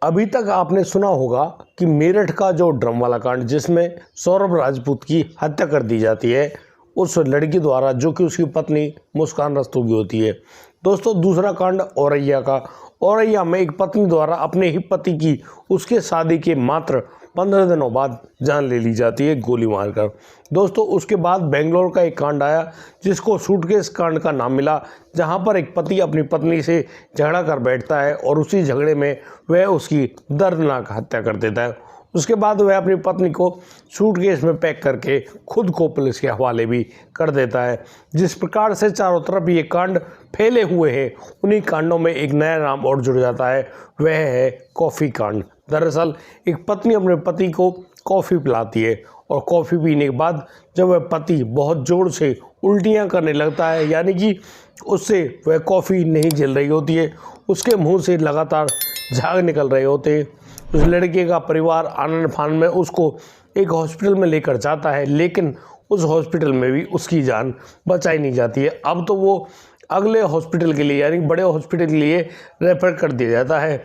अभी तक आपने सुना होगा कि मेरठ का जो ड्रम वाला कांड, जिसमें सौरभ राजपूत की हत्या कर दी जाती है उस लड़की द्वारा, जो कि उसकी पत्नी मुस्कान रस्तोगी होती है। दोस्तों, दूसरा कांड औरैया का। औरैया में एक पत्नी द्वारा अपने ही पति की उसके शादी के मात्र 15 दिनों बाद जान ले ली जाती है गोली मारकर। दोस्तों, उसके बाद बेंगलोर का एक कांड आया जिसको सूटकेस कांड का नाम मिला, जहां पर एक पति अपनी पत्नी से झगड़ा कर बैठता है और उसी झगड़े में वह उसकी दर्दनाक हत्या कर देता है। उसके बाद वह अपनी पत्नी को सूटकेस में पैक करके खुद को पुलिस के हवाले भी कर देता है। जिस प्रकार से चारों तरफ ये कांड फैले हुए हैं, उन्हीं कांडों में एक नया नाम और जुड़ जाता है, वह है कॉफ़ी कांड। दरअसल एक पत्नी अपने पति को कॉफ़ी पिलाती है और कॉफ़ी पीने के बाद जब वह पति बहुत ज़ोर से उल्टियाँ करने लगता है, यानी कि उससे वह कॉफ़ी नहीं झेल रही होती है, उसके मुंह से लगातार झाग निकल रहे होते हैं। उस लड़के का परिवार आनन फानन में उसको एक हॉस्पिटल में लेकर जाता है, लेकिन उस हॉस्पिटल में भी उसकी जान बचाई नहीं जाती है। अब तो वो अगले हॉस्पिटल के लिए, यानी बड़े हॉस्पिटल के लिए रेफर कर दिया जाता है।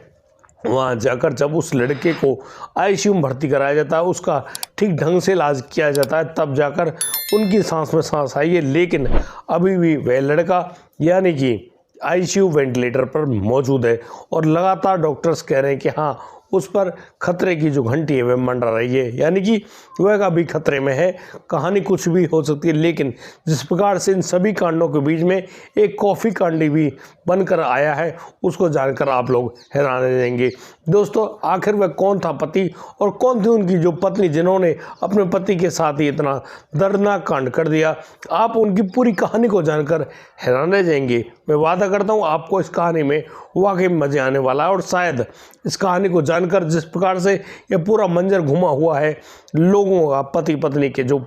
वहाँ जाकर जब उस लड़के को आईसीयू में भर्ती कराया जाता है, उसका ठीक ढंग से इलाज किया जाता है, तब जाकर उनकी सांस में सांस आई है। लेकिन अभी भी वह लड़का यानी कि आईसीयू वेंटिलेटर पर मौजूद है और लगातार डॉक्टर्स कह रहे हैं कि हाँ, उस पर खतरे की जो घंटी है वह मंडरा रही है, यानी कि वह अभी खतरे में है। कहानी कुछ भी हो सकती है, लेकिन जिस प्रकार से इन सभी कांडों के बीच में एक कॉफ़ी कांड भी बनकर आया है, उसको जानकर आप लोग हैरान रह जाएंगे। दोस्तों, आखिर वह कौन था पति और कौन थी उनकी जो पत्नी, जिन्होंने अपने पति के साथ ही इतना दर्दनाक कांड कर दिया? आप उनकी पूरी कहानी को जानकर हैरान रह जाएंगे। मैं वादा करता हूँ आपको इस कहानी में वाकई मज़े आने वाला है और शायद इस कहानी को जानकर जिस प्रकार से यह पूरा मंजर घुमा हुआ है, लोगों का पति पत्नी के जो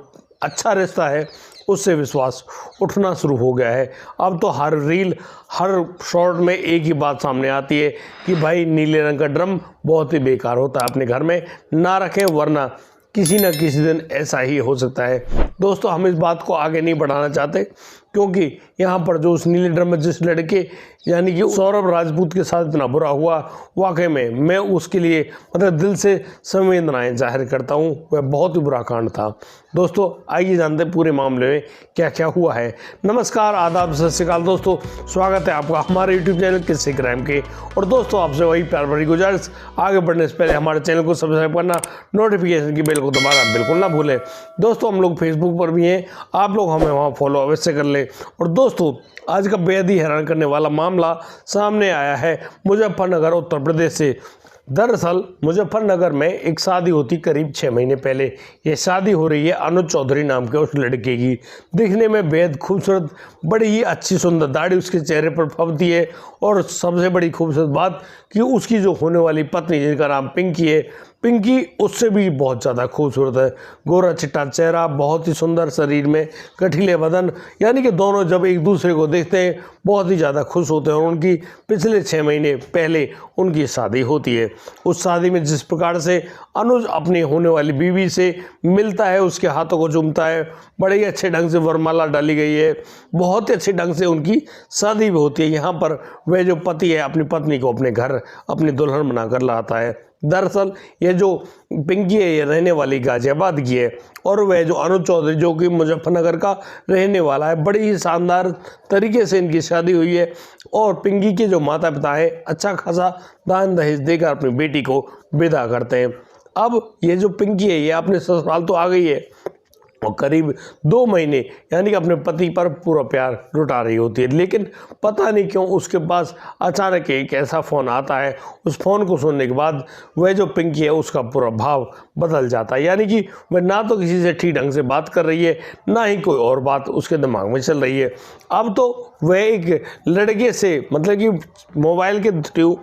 अच्छा रिश्ता है उससे विश्वास उठना शुरू हो गया है। अब तो हर रील, हर शॉर्ट में एक ही बात सामने आती है कि भाई नीले रंग का ड्रम बहुत ही बेकार होता है, अपने घर में ना रखें, वरना किसी न किसी दिन ऐसा ही हो सकता है। दोस्तों, हम इस बात को आगे नहीं बढ़ाना चाहते, क्योंकि यहाँ पर जो उस नीले ड्रम में जिस लड़के यानी कि सौरभ राजपूत के साथ इतना बुरा हुआ, वाकई में मैं उसके लिए मतलब दिल से संवेदनाएं जाहिर करता हूँ। वह बहुत ही बुरा कांड था। दोस्तों, आइए जानते हैं पूरे मामले में क्या क्या हुआ है। नमस्कार, आदाब, सत श्री अकाल दोस्तों, स्वागत है आपका हमारे यूट्यूब चैनल किस्से क्राइम के। और दोस्तों, आपसे वही प्यार भरी गुजारिश, आगे बढ़ने से पहले हमारे चैनल को सब्सक्राइब करना, नोटिफिकेशन की बेल को दबाना बिल्कुल ना भूलें। दोस्तों, हम लोग फेसबुक पर भी हैं, आप लोग हमें वहाँ फॉलो अवश्य कर लें। और दोस्तों, आज का बेहद ही हैरान करने वाला मामला सामने आया है मुजफ्फरनगर, उत्तर प्रदेश से। दरअसल मुजफ्फरनगर में एक शादी होती करीब 6 महीने पहले। ये शादी हो रही है अनुज चौधरी नाम के उस लड़के की। दिखने में बेहद खूबसूरत, बड़ी ही अच्छी सुंदर दाढ़ी उसके चेहरे पर फबती है। और सबसे बड़ी खूबसूरत बात कि उसकी जो होने वाली पत्नी, जिनका नाम पिंकी है, पिंकी उससे भी बहुत ज़्यादा खूबसूरत है। गोरा चिट्टा चेहरा, बहुत ही सुंदर शरीर में गठीले बदन, यानी कि दोनों जब एक दूसरे को देखते हैं बहुत ही ज़्यादा खुश होते हैं। और उनकी पिछले 6 महीने पहले उनकी शादी होती है। उस शादी में जिस प्रकार से अनुज अपनी होने वाली बीवी से मिलता है, उसके हाथों को चूमता है, बड़े ही अच्छे ढंग से वरमाला डाली गई है, बहुत ही अच्छे ढंग से उनकी शादी भी होती है। यहाँ पर वह जो पति है अपनी पत्नी को अपने घर अपनी दुल्हन बनाकर लाता है। दरअसल ये जो पिंकी है, ये रहने वाली गाजियाबाद की है, और वह जो अनुज चौधरी जो कि मुजफ्फरनगर का रहने वाला है। बड़ी ही शानदार तरीके से इनकी शादी हुई है। और पिंकी के जो माता पिता है, अच्छा खासा दान दहेज देकर अपनी बेटी को विदा करते हैं। अब ये जो पिंकी है, ये अपने ससुराल तो आ गई है और करीब 2 महीने यानी कि अपने पति पर पूरा प्यार लुटा रही होती है। लेकिन पता नहीं क्यों उसके पास अचानक एक ऐसा फ़ोन आता है। उस फ़ोन को सुनने के बाद वह जो पिंकी है, उसका पूरा भाव बदल जाता है। यानी कि वह ना तो किसी से ठीक ढंग से बात कर रही है, ना ही कोई और बात उसके दिमाग में चल रही है। अब तो वह एक लड़के से मतलब कि मोबाइल के थ्रू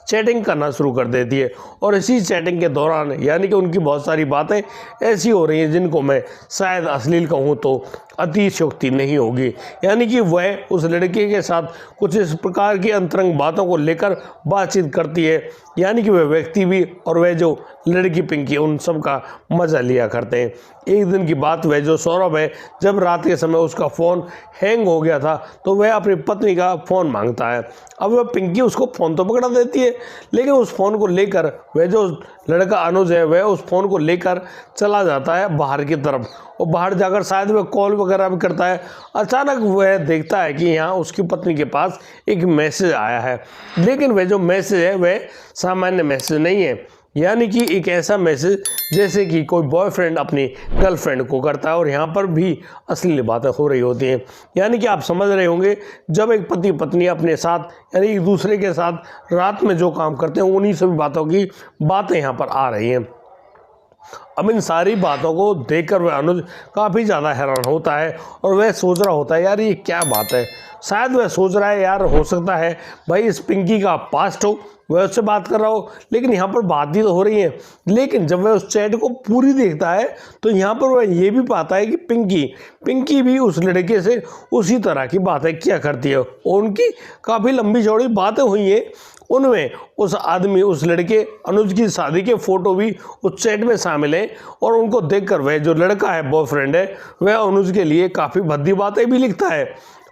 चैटिंग करना शुरू कर देती है। और इसी चैटिंग के दौरान यानी कि उनकी बहुत सारी बातें ऐसी हो रही हैं जिनको मैं शायद अश्लील कहूँ तो अतिशयोक्ति नहीं होगी। यानी कि वह उस लड़के के साथ कुछ इस प्रकार की अंतरंग बातों को लेकर बातचीत करती है, यानी कि वह व्यक्ति भी और वह जो लड़की पिंकी उन सब का मज़ा लिया करते हैं। एक दिन की बात, वह जो सौरभ है, जब रात के समय उसका फ़ोन हैंग हो गया था तो वह अपनी पत्नी का फ़ोन मांगता है। अब वह पिंकी उसको फ़ोन तो पकड़ा देती है, लेकिन उस फ़ोन को लेकर वह जो लड़का अनुज है वह उस फ़ोन को लेकर चला जाता है बाहर की तरफ, और बाहर जाकर शायद वह कॉल वगैरह भी करता है। अचानक वह देखता है कि यहाँ उसकी पत्नी के पास एक मैसेज आया है, लेकिन वह जो मैसेज है वह सामान्य मैसेज नहीं है, यानी कि एक ऐसा मैसेज जैसे कि कोई बॉयफ्रेंड अपनी गर्लफ्रेंड को करता है, और यहाँ पर भी अश्लील बातें हो रही होती हैं। यानी कि आप समझ रहे होंगे, जब एक पति पत्नी अपने साथ यानी एक दूसरे के साथ रात में जो काम करते हैं उन्हीं सभी बातों की बातें यहाँ पर आ रही हैं। अब इन सारी बातों को देखकर वह अनुज काफ़ी ज़्यादा हैरान होता है और वह सोच रहा होता है, यार ये क्या बात है। शायद वह सोच रहा है, यार हो सकता है भाई इस पिंकी का पास्ट हो, वह उससे बात कर रहा हो, लेकिन यहाँ पर बात ही तो हो रही है। लेकिन जब वह उस चैट को पूरी देखता है तो यहाँ पर वह ये भी पाता है कि पिंकी भी उस लड़के से उसी तरह की बातें किया करती है, और उनकी काफ़ी लंबी चौड़ी बातें हुई हैं। उनमें उस आदमी, उस लड़के अनुज की शादी के फ़ोटो भी उस चैट में शामिल हैं, और उनको देखकर वह जो लड़का है, बॉयफ्रेंड है, वह अनुज के लिए काफ़ी भद्दी बातें भी लिखता है।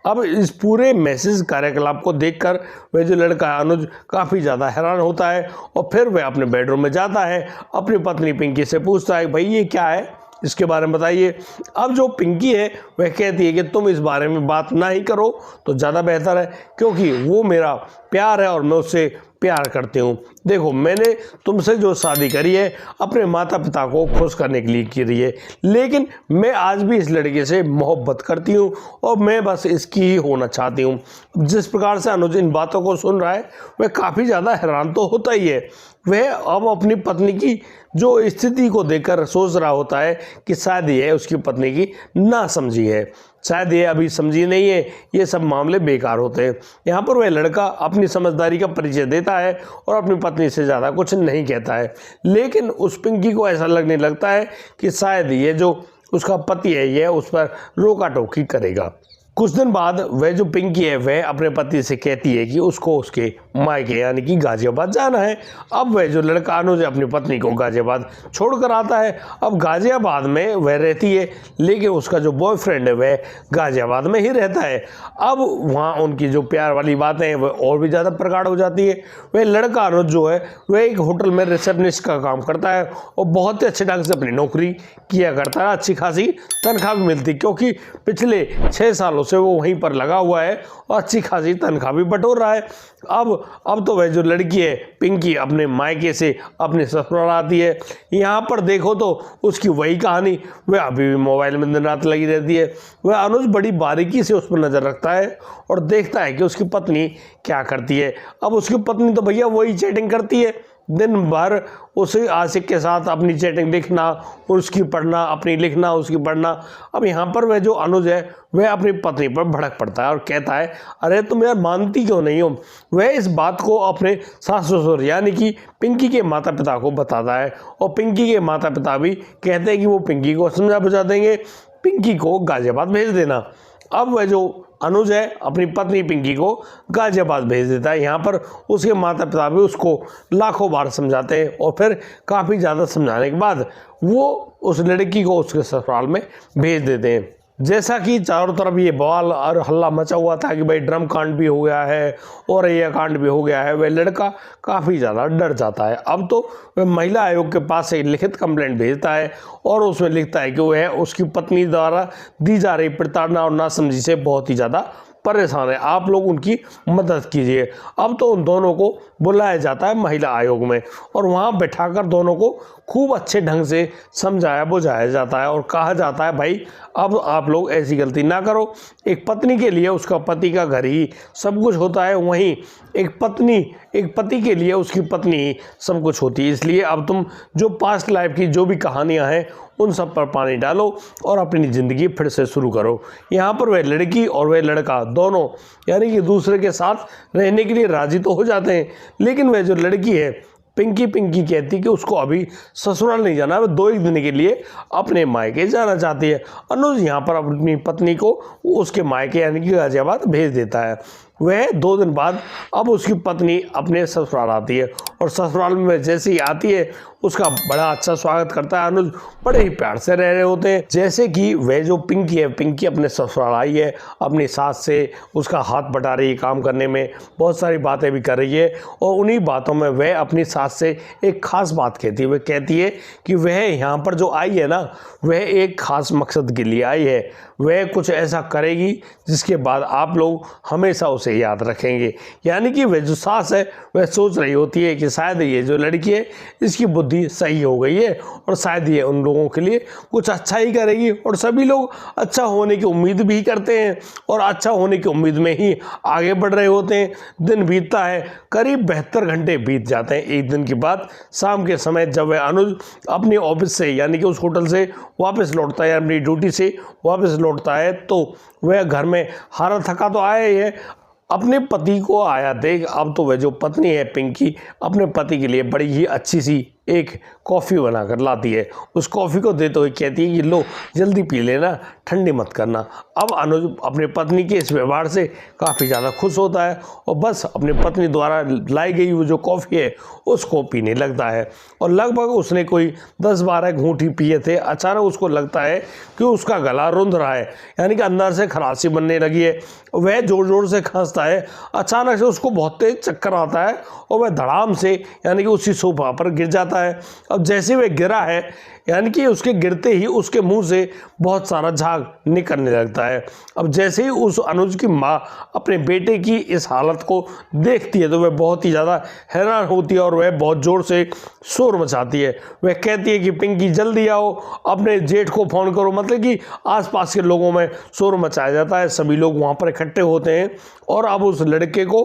अब इस पूरे मैसेज कार्यकलाप को देखकर वह जो लड़का है अनुज काफ़ी ज़्यादा हैरान होता है, और फिर वह अपने बेडरूम में जाता है, अपनी पत्नी पिंकी से पूछता है, भाई ये क्या है, इसके बारे में बताइए। अब जो पिंकी है वह कहती है कि तुम इस बारे में बात ना ही करो तो ज़्यादा बेहतर है, क्योंकि वो मेरा प्यार है और मैं उससे प्यार करती हूँ। देखो, मैंने तुमसे जो शादी करी है अपने माता पिता को खुश करने के लिए करी है, लेकिन मैं आज भी इस लड़के से मोहब्बत करती हूँ और मैं बस इसकी ही होना चाहती हूँ। जिस प्रकार से अनुज इन बातों को सुन रहा है वह काफ़ी ज़्यादा हैरान तो होता ही है। वह अब अपनी पत्नी की जो स्थिति को देखकर सोच रहा होता है कि शायद ये उसकी पत्नी की ना समझी है, शायद ये अभी समझी नहीं है, ये सब मामले बेकार होते हैं। यहाँ पर वह लड़का अपनी समझदारी का परिचय देता है और अपनी पत्नी से ज़्यादा कुछ नहीं कहता है, लेकिन उस पिंकी को ऐसा लगने लगता है कि शायद ये जो उसका पति है यह उस पर रोका टोकी करेगा। कुछ दिन बाद वह जो पिंकी है वह अपने पति से कहती है कि उसको उसके मायके यानी कि गाजियाबाद जाना है। अब वह जो लड़का अनुज अपनी पत्नी को गाजियाबाद छोड़कर आता है। अब गाजियाबाद में वह रहती है, लेकिन उसका जो बॉयफ्रेंड है वह गाजियाबाद में ही रहता है। अब वहाँ उनकी जो प्यार वाली बातें हैं वह और भी ज़्यादा प्रगाढ़ हो जाती है। वह लड़का अनुज जो है वह एक होटल में रिसेप्शनिस्ट का काम करता है और बहुत ही अच्छे ढंग से अपनी नौकरी किया करता है। अच्छी खासी तनख्वाह भी मिलती, क्योंकि पिछले 6 सालों से वो वहीं पर लगा हुआ है और अच्छी खासी तनख्वाह भी बटोर रहा है। अब तो वह जो लड़की है पिंकी अपने मायके से अपने ससुराल आती है। यहाँ पर देखो तो उसकी वही कहानी, वह अभी भी मोबाइल में दिन रात लगी रहती है। वह अनुज बड़ी बारीकी से उस पर नज़र रखता है और देखता है कि उसकी पत्नी क्या करती है। अब उसकी पत्नी तो भैया वही चैटिंग करती है, दिन भर उसी आशिक के साथ अपनी चैटिंग लिखना, उसकी पढ़ना, अपनी लिखना, उसकी पढ़ना। अब यहाँ पर वह जो अनुज है वह अपनी पत्नी पर भड़क पड़ता है और कहता है, अरे तुम यार मानती क्यों नहीं हो। वह इस बात को अपने सास ससुर यानी कि पिंकी के माता पिता को बताता है, और पिंकी के माता पिता भी कहते हैं कि वो पिंकी को समझा बुझा देंगे, पिंकी को गाजियाबाद भेज देना। अब वह जो अनुज है अपनी पत्नी पिंकी को गाजियाबाद भेज देता है। यहाँ पर उसके माता पिता भी उसको लाखों बार समझाते हैं, और फिर काफ़ी ज़्यादा समझाने के बाद वो उस लड़की को उसके ससुराल में भेज देते हैं। जैसा कि चारों तरफ ये बवाल और हल्ला मचा हुआ था कि भाई ड्रम कांड भी हो गया है और ये कांड भी हो गया है, वह लड़का काफ़ी ज़्यादा डर जाता है। अब तो वह महिला आयोग के पास एक लिखित कंप्लेंट भेजता है और उसमें लिखता है कि वह उसकी पत्नी द्वारा दी जा रही प्रताड़ना और नासमझी से बहुत ही ज़्यादा परेशान है, आप लोग उनकी मदद कीजिए। अब तो उन दोनों को बुलाया जाता है महिला आयोग में, और वहाँ बैठाकर दोनों को खूब अच्छे ढंग से समझाया बुझाया जाता है और कहा जाता है, भाई अब आप लोग ऐसी गलती ना करो। एक पत्नी के लिए उसका पति का घर ही सब कुछ होता है, वहीं एक पति के लिए उसकी पत्नी ही सब कुछ होती है। इसलिए अब तुम जो पास्ट लाइफ की जो भी कहानियाँ हैं उन सब पर पानी डालो और अपनी ज़िंदगी फिर से शुरू करो। यहाँ पर वह लड़की और वह लड़का दोनों यानी कि दूसरे के साथ रहने के लिए राज़ी तो हो जाते हैं, लेकिन वह जो लड़की है पिंकी कहती कि उसको अभी ससुराल नहीं जाना, वह 2 दिन के लिए अपने मायके जाना चाहती है। अनुज यहाँ पर अपनी पत्नी को उसके मायके यानी कि गाजियाबाद भेज देता है। वह 2 दिन बाद अब उसकी पत्नी अपने ससुराल आती है और ससुराल में जैसे ही आती है उसका बड़ा अच्छा स्वागत करता है अनुज। बड़े ही प्यार से रह रहे होते हैं। जैसे कि वह जो पिंकी है, पिंकी अपने ससुराल आई है, अपनी सास से उसका हाथ बटा रही है काम करने में, बहुत सारी बातें भी कर रही है और उन्हीं बातों में वह अपनी सास से एक ख़ास बात कहती है। वह कहती है कि वह यहाँ पर जो आई है ना, वह एक ख़ास मकसद के लिए आई है। वह कुछ ऐसा करेगी जिसके बाद आप लोग हमेशा उसे याद रखेंगे। यानी कि वह जो सास है वह सोच रही होती है कि शायद ये जो लड़की है इसकी बुद्धि सही हो गई है और शायद ये उन लोगों के लिए कुछ अच्छा ही करेगी। और सभी लोग अच्छा होने की उम्मीद भी करते हैं और अच्छा होने की उम्मीद में ही आगे बढ़ रहे होते हैं। दिन बीतता है, करीब 72 घंटे बीत जाते हैं। एक दिन के बाद शाम के समय जब वह अनुज अपने ऑफिस से यानी कि उस होटल से वापस लौटता है, अपनी ड्यूटी से वापस लौटता है, तो वह घर में हारा थका तो आया ही है, अपने पति को आया देख अब तो वह जो पत्नी है पिंकी अपने पति के लिए बड़ी ही अच्छी सी एक कॉफ़ी बनाकर लाती है। उस कॉफ़ी को देते हुए कहती है कि लो जल्दी पी लेना, ठंडी मत करना। अब अनुज अपने पत्नी के इस व्यवहार से काफ़ी ज़्यादा खुश होता है और बस अपनी पत्नी द्वारा लाई गई वो जो कॉफ़ी है उसको पीने लगता है। और लगभग उसने कोई 10-12 घूंट ही पिए थे, अचानक उसको लगता है कि उसका गला रुंध रहा है, यानी कि अंदर से खराशी बनने लगी है। वह ज़ोर ज़ोर से खांसता है। अचानक से उसको बहुत तेज चक्कर आता है और वह धड़ाम से यानी कि उसी सोफा पर गिर जाता है। अब जैसे वह गिरा है यानी कि उसके गिरते ही उसके मुंह से बहुत सारा झाग निकलने लगता है। अब जैसे ही उस अनुज की माँ अपने बेटे की इस हालत को देखती है तो वह बहुत ही ज़्यादा हैरान होती है और वह बहुत ज़ोर से शोर मचाती है। वह कहती है कि पिंकी जल्दी आओ, अपने जेठ को फ़ोन करो। मतलब कि आसपास के लोगों में शोर मचाया जाता है, सभी लोग वहाँ पर इकट्ठे होते हैं और अब उस लड़के को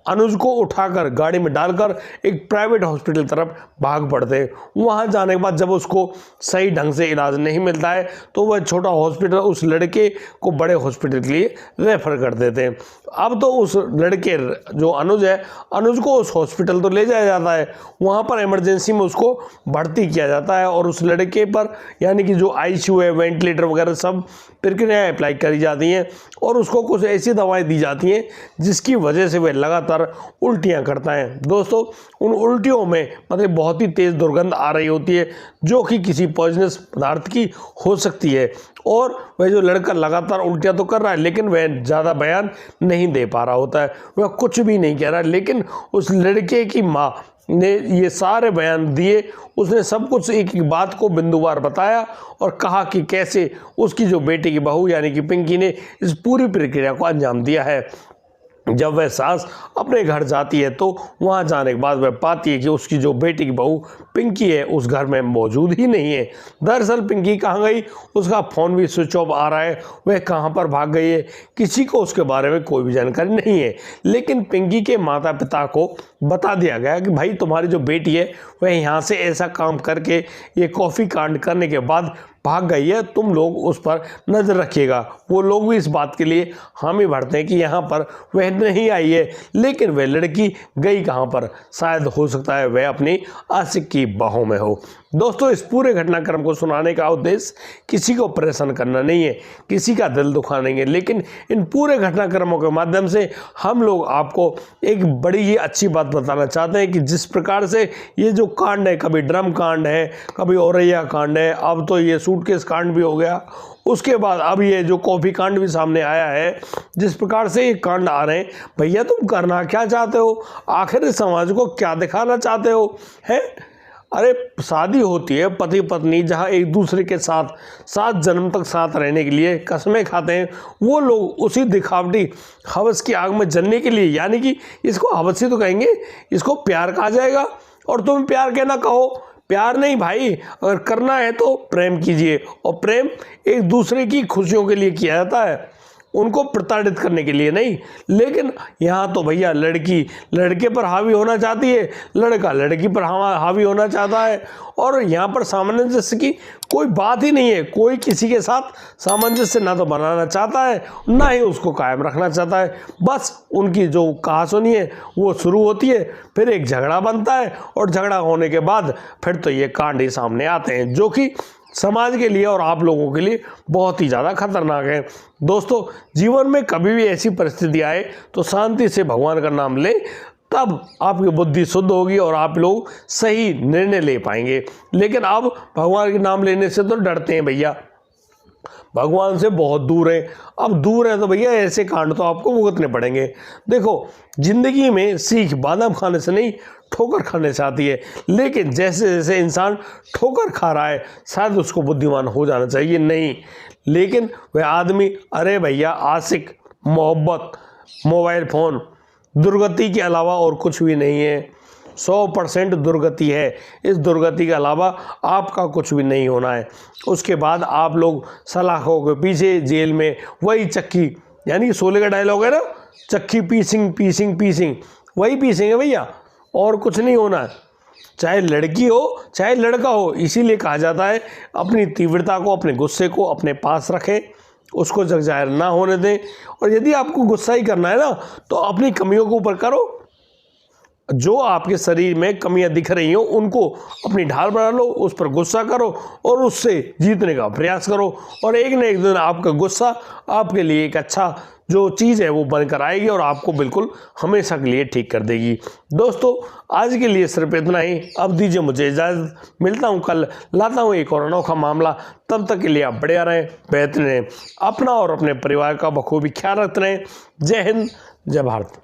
अनुज को उठाकर गाड़ी में डालकर एक प्राइवेट हॉस्पिटल तरफ भाग पड़ते हैं। वहाँ जाने के बाद जब उसको सही ढंग से इलाज नहीं मिलता है तो वह छोटा हॉस्पिटल उस लड़के को बड़े हॉस्पिटल के लिए रेफर कर देते हैं। अब तो उस लड़के जो अनुज है, अनुज को उस हॉस्पिटल तो ले जाया जाता है, वहाँ पर इमरजेंसी में उसको भर्ती किया जाता है और उस लड़के पर यानी कि जो आईसीयू है, वेंटिलेटर वगैरह सब प्रक्रियाएँ अप्लाई करी जाती हैं और उसको कुछ ऐसी दवाएँ दी जाती हैं जिसकी वजह से वह लगातार उल्टियां करता है। दोस्तों उन उल्टियों में मतलब बहुत ही तेज दुर्गंध आ रही होती है जो कि किसी पॉइजनस पदार्थ की हो सकती है और वह जो लड़का लगातार उल्टियां तो कर रहा है लेकिन वह ज़्यादा बयान नहीं दे पा रहा होता है, वह कुछ भी नहीं कह रहा है। लेकिन उस लड़के की माँ ने ये सारे बयान दिए, उसने सब कुछ एक एक बात को बिंदुवार बताया और कहा कि कैसे उसकी जो बेटी की बहू यानी कि पिंकी ने इस पूरी प्रक्रिया को अंजाम दिया है। जब वह सास अपने घर जाती है तो वहाँ जाने के बाद वह पाती है कि उसकी जो बेटी की बहू पिंकी है उस घर में मौजूद ही नहीं है। दरअसल पिंकी कहाँ गई, उसका फ़ोन भी स्विच ऑफ आ रहा है, वह कहाँ पर भाग गई है किसी को उसके बारे में कोई भी जानकारी नहीं है। लेकिन पिंकी के माता पिता को बता दिया गया कि भाई तुम्हारी जो बेटी है वह यहाँ से ऐसा काम करके ये कॉफ़ी कांड करने के बाद भाग गई है, तुम लोग उस पर नज़र रखिएगा। वो लोग भी इस बात के लिए हामी भरते हैं कि यहाँ पर वह नहीं आई है, लेकिन वह लड़की गई कहाँ पर, शायद हो सकता है वह अपनी आशिक की बाहों में हो। दोस्तों इस पूरे घटनाक्रम को सुनाने का उद्देश्य किसी को परेशान करना नहीं है, किसी का दिल दुखाना नहीं है, लेकिन इन पूरे घटनाक्रमों के माध्यम से हम लोग आपको एक बड़ी ही अच्छी बात बताना चाहते हैं कि जिस प्रकार से ये जो कांड है, कभी ड्रम कांड है, कभी औरैया कांड है, अब तो ये सूटकेस कांड भी हो गया, उसके बाद अब ये जो कॉफ़ी कांड भी सामने आया है। जिस प्रकार से ये कांड आ रहे हैं, भैया तुम करना क्या चाहते हो, आखिर इस समाज को क्या दिखाना चाहते हो हैं? अरे शादी होती है पति पत्नी जहाँ एक दूसरे के साथ 7 जन्म तक साथ रहने के लिए कसमें खाते हैं, वो लोग उसी दिखावटी हवस की आग में जलने के लिए, यानी कि इसको हवस ही तो कहेंगे, इसको प्यार कहा जाएगा। और तुम प्यार कहना कहो, प्यार नहीं भाई, अगर करना है तो प्रेम कीजिए और प्रेम एक दूसरे की खुशियों के लिए किया जाता है। उनको प्रताड़ित करने के लिए नहीं। लेकिन यहाँ तो भैया लड़की लड़के पर हावी होना चाहती है, लड़का लड़की पर हावी होना चाहता है, और यहाँ पर सामंजस्य की कोई बात ही नहीं है। कोई किसी के साथ सामंजस्य ना तो बनाना चाहता है, ना ही उसको कायम रखना चाहता है। बस उनकी जो कहासुनी है वो शुरू होती है, फिर एक झगड़ा बनता है, और झगड़ा होने के बाद फिर तो ये कांड ही सामने आते हैं, जो कि समाज के लिए और आप लोगों के लिए बहुत ही ज़्यादा खतरनाक है। दोस्तों, जीवन में कभी भी ऐसी परिस्थिति आए तो शांति से भगवान का नाम लें, तब आपकी बुद्धि शुद्ध होगी और आप लोग सही निर्णय ले पाएंगे। लेकिन अब भगवान के नाम लेने से तो डरते हैं भैया, भगवान से बहुत दूर है। अब दूर है तो भैया ऐसे कांड तो आपको भुगतने पड़ेंगे। देखो, जिंदगी में सीख बादाम खाने से नहीं, ठोकर खाने से आती है। लेकिन जैसे जैसे इंसान ठोकर खा रहा है, शायद उसको बुद्धिमान हो जाना चाहिए, नहीं। लेकिन वह आदमी, अरे भैया, आशिक, मोहब्बत, मोबाइल फ़ोन, दुर्गति के अलावा और कुछ भी नहीं है। 100% दुर्गति है। इस दुर्गति के अलावा आपका कुछ भी नहीं होना है। उसके बाद आप लोग सलाखों के पीछे जेल में वही चक्की, यानी शोले का डायलॉग है ना, चक्की पीसिंग पीसिंग पीसिंग, वही पीसेंगे भैया, और कुछ नहीं होना है। चाहे लड़की हो चाहे लड़का हो, इसीलिए कहा जाता है अपनी तीव्रता को, अपने गुस्से को अपने पास रखें, उसको जग जाहिर ना होने दें। और यदि आपको गुस्सा ही करना है ना, तो अपनी कमियों के ऊपर करो। जो आपके शरीर में कमियां दिख रही हो उनको अपनी ढाल बना लो, उस पर गुस्सा करो और उससे जीतने का प्रयास करो, और एक न एक दिन आपका गुस्सा आपके लिए एक अच्छा जो चीज़ है वो बनकर आएगी और आपको बिल्कुल हमेशा के लिए ठीक कर देगी। दोस्तों, आज के लिए सिर्फ इतना ही। अब दीजिए मुझे इजाज़त, मिलता हूँ कल, लाता हूँ एक और अनोखा मामला। तब तक के लिए आप बढ़िया रहें, बेहतर रहें, अपना और अपने परिवार का बखूबी ख्याल रखते रहें। जय हिंद, जय भारत।